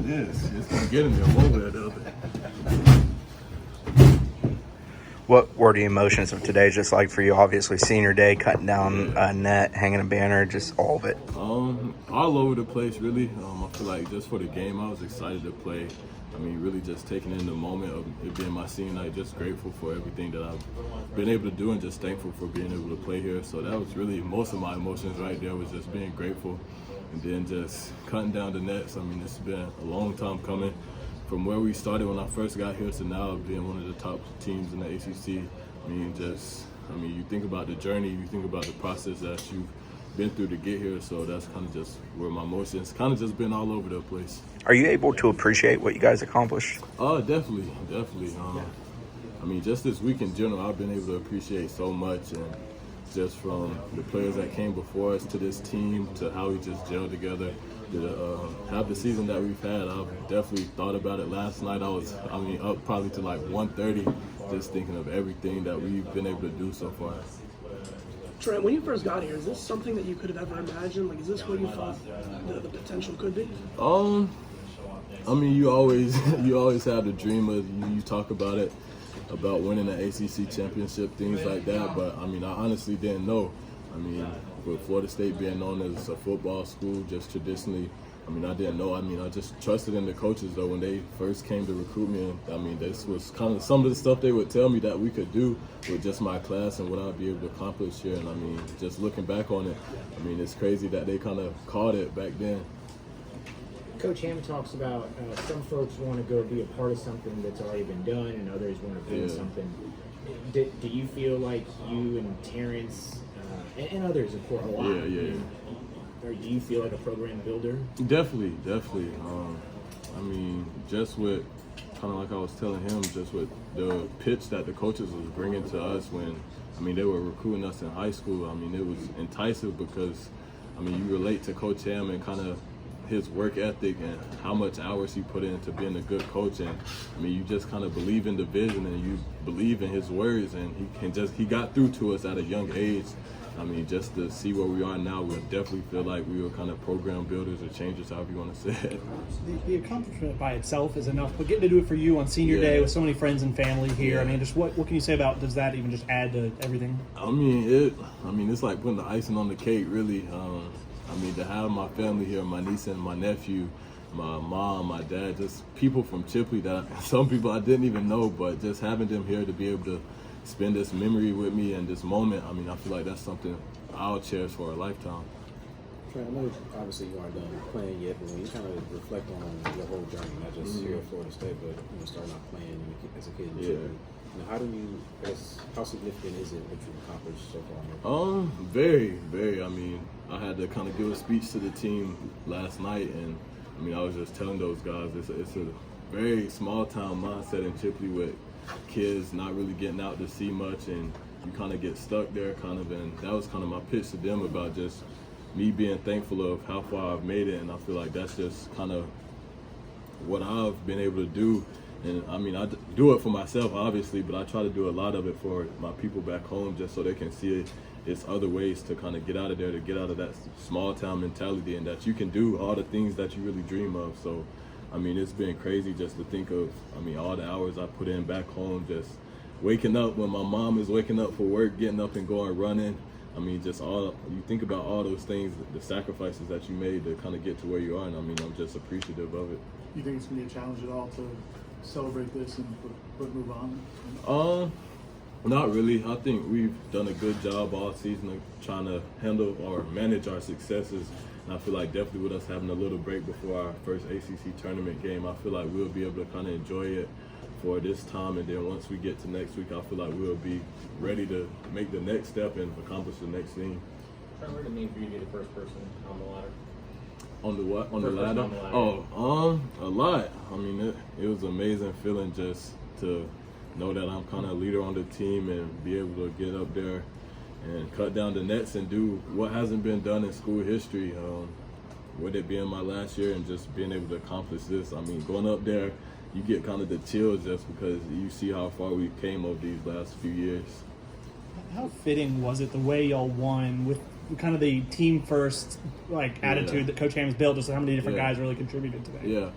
It is. It's gonna get in there a little bit, though. What were the emotions of today just like for you? Obviously, senior day, cutting down a net, hanging a banner, just all of it. All over the place, really. I feel like just for the game, I was excited to play. I mean, really just taking in the moment of it being my senior night, just grateful for everything that I've been able to do and just thankful for being able to play here. So that was really most of my emotions right there, was just being grateful and then just cutting down the nets. I mean, it's been a long time coming. From where we started when I first got here to now being one of the top teams in the ACC, you think about the journey, you think about the process that you've been through to get here, so that's kind of just where my emotions kind of just been all over the place. Are you able to appreciate what you guys accomplished? Definitely. Just this week in general, I've been able to appreciate so much, and just from the players that came before us to this team to how we just gelled together. To have the season that we've had, I've definitely thought about it last night. I was up probably to like 1:30, just thinking of everything that we've been able to do so far. Trent, when you first got here, is this something that you could have ever imagined? Like, is this what you thought the potential could be? You always have the dream of, you talk about it, about winning the ACC championship, things like that. But I honestly didn't know. With Florida State being known as a football school, just traditionally, I didn't know. I just trusted in the coaches, though, when they first came to recruit me. And, this was kind of some of the stuff they would tell me that we could do with just my class and what I'd be able to accomplish here. And, just looking back on it, it's crazy that they kind of called it back then. Coach Ham talks about some folks want to go be a part of something that's already been done, and others want to build something. Do you feel like you and Terrence and others, of course, a lot? Yeah. Or do you feel like a program builder? Definitely. Just with kind of like I was telling him, just with the pitch that the coaches was bringing to us when, they were recruiting us in high school. It was enticing because, you relate to Coach Ham and kind of his work ethic and how much hours he put into being a good coach, and you just kind of believe in the vision and you believe in his words, and he got through to us at a young age. Just to see where we are now, we definitely feel like we were kind of program builders or changers, however you want to say it. The accomplishment by itself is enough, but getting to do it for you on senior day with so many friends and family here, just what can you say about, does that even just add to everything? It's like putting the icing on the cake, really. To have my family here, my niece and my nephew, my mom, my dad, just people from Chipley that some people I didn't even know, but just having them here to be able to spend this memory with me and this moment, I feel like that's something I'll cherish for a lifetime. Trent, I know obviously you aren't done playing yet, but when you kind of reflect on your whole journey, not just here at Florida State, but starting out playing as a kid in Chipley, how significant is it what you've accomplished so far? Very, very. I had to kind of give a speech to the team last night, and I was just telling those guys it's a very small town mindset in Chipley with kids not really getting out to see much, and you kind of get stuck there and that was kind of my pitch to them about just me being thankful of how far I've made it, and I feel like that's just kind of what I've been able to do. And I do it for myself, obviously, but I try to do a lot of it for my people back home, just so they can see it. It's other ways to kind of get out of there, to get out of that small town mentality, and that you can do all the things that you really dream of. So, it's been crazy just to think of, all the hours I put in back home, just waking up when my mom is waking up for work, getting up and going running. You think about all those things, the sacrifices that you made to kind of get to where you are, and I'm just appreciative of it. You think it's going to be a challenge at all to celebrate this and move on? Not really. I think we've done a good job all season of trying to handle or manage our successes. And I feel like definitely with us having a little break before our first ACC tournament game, I feel like we'll be able to kind of enjoy it for this time. And then once we get to next week, I feel like we'll be ready to make the next step and accomplish the next thing. What did it mean for you to be the first person on the ladder? On the what? On the ladder? A lot. It was an amazing feeling just to know that I'm kind of a leader on the team and be able to get up there and cut down the nets and do what hasn't been done in school history. With it being my last year and just being able to accomplish this, going up there, you get kind of the chills just because you see how far we came over these last few years. How fitting was it the way y'all won with kind of the team first attitude that Coach Ham's built, just how many different Yeah. guys really contributed today. Yeah.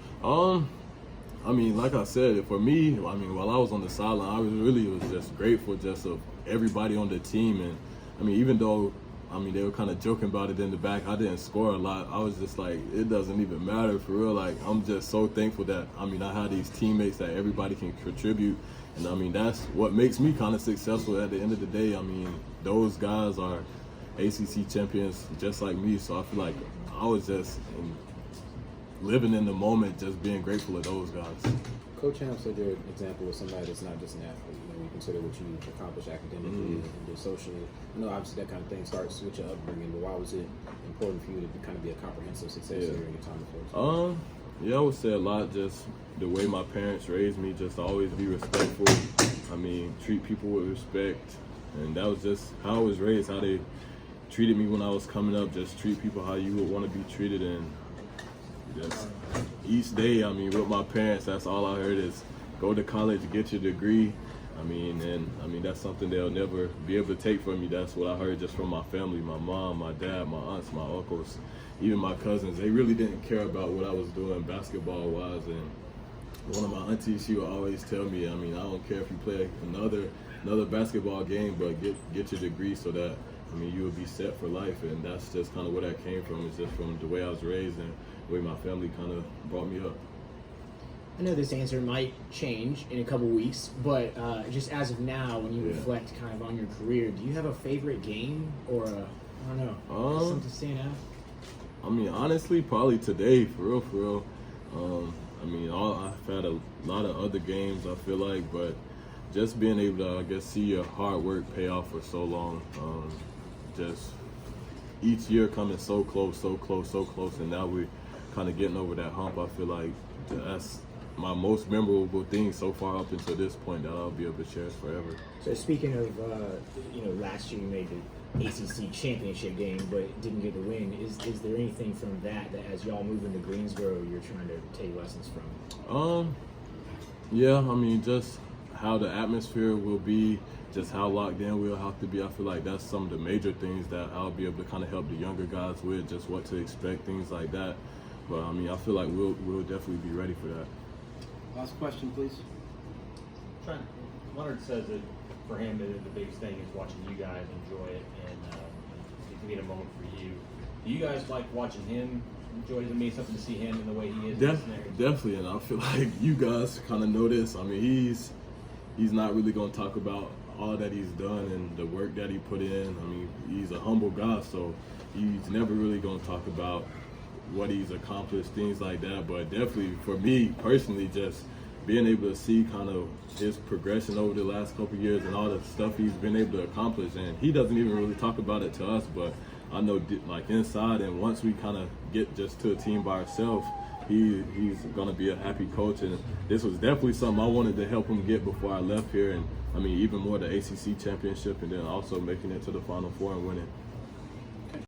I mean, like I said, for me, I mean, while I was on the sideline, I was just grateful just of everybody on the team. And, I mean, even though, I mean, they were kind of joking about it in the back, I didn't score a lot. I was just like, it doesn't even matter for real. Like, I'm just so thankful that, I mean, I had these teammates that everybody can contribute. And, I mean, that's what makes me kind of successful at the end of the day. I mean, those guys are ACC champions just like me. So I feel like I was just living in the moment, just being grateful of those guys. Coach Ham said you're an example of somebody that's not just an athlete. You know, you consider what you accomplish academically and just socially. I know obviously that kind of thing starts with your upbringing, but why was it important for you to kind of be a comprehensive success during your time at Florida? Yeah, I would say a lot. Just the way my parents raised me, just to always be respectful. I mean, treat people with respect, and that was just how I was raised. How they treated me when I was coming up. Just treat people how you would want to be treated, and just each day. I mean, with my parents, that's all I heard is go to college, get your degree. I mean, that's something they'll never be able to take from me. That's what I heard just from my family, my mom, my dad, my aunts, my uncles, even my cousins. They really didn't care about what I was doing basketball-wise. And one of my aunties, she would always tell me, I mean, I don't care if you play another basketball game, but get your degree so that, I mean, you will be set for life. And that's just kind of where that came from. It's just from the way I was raised and the way my family kind of brought me up. I know this answer might change in a couple weeks, but just as of now, when you reflect kind of on your career, do you have a favorite game or I don't know, something to stand out? I mean, honestly, probably today, for real. I mean, I've had a lot of other games, I feel like, but just being able to, I guess, see your hard work pay off for so long, just each year coming so close, and now we're kind of getting over that hump. I feel like that's my most memorable thing so far up until this point that I'll be able to cherish forever. So speaking of, last year you made the ACC Championship game, but didn't get the win. Is there anything from that as y'all move into Greensboro you're trying to take lessons from? Yeah, I mean, just how the atmosphere will be, just how locked in we'll have to be. I feel like that's some of the major things that I'll be able to kind of help the younger guys with, just what to expect, things like that. But I mean, I feel like we'll definitely be ready for that. Last question, please. Trent, Leonard says that for him, the biggest thing is watching you guys enjoy it, and it can be a moment for you. Do you guys like watching him enjoy it? It means something to see him in the way he is. Definitely, and I feel like you guys kind of know this. I mean, he's not really going to talk about all that he's done and the work that he put in. I mean, he's a humble guy, so he's never really going to talk about what he's accomplished, things like that. But definitely for me personally, just being able to see kind of his progression over the last couple of years and all the stuff he's been able to accomplish, and he doesn't even really talk about it to us, but I know like inside, and once we kind of get just to a team by ourselves, he's going to be a happy coach. And this was definitely something I wanted to help him get before I left here, and I mean even more the ACC championship, and then also making it to the Final Four and winning.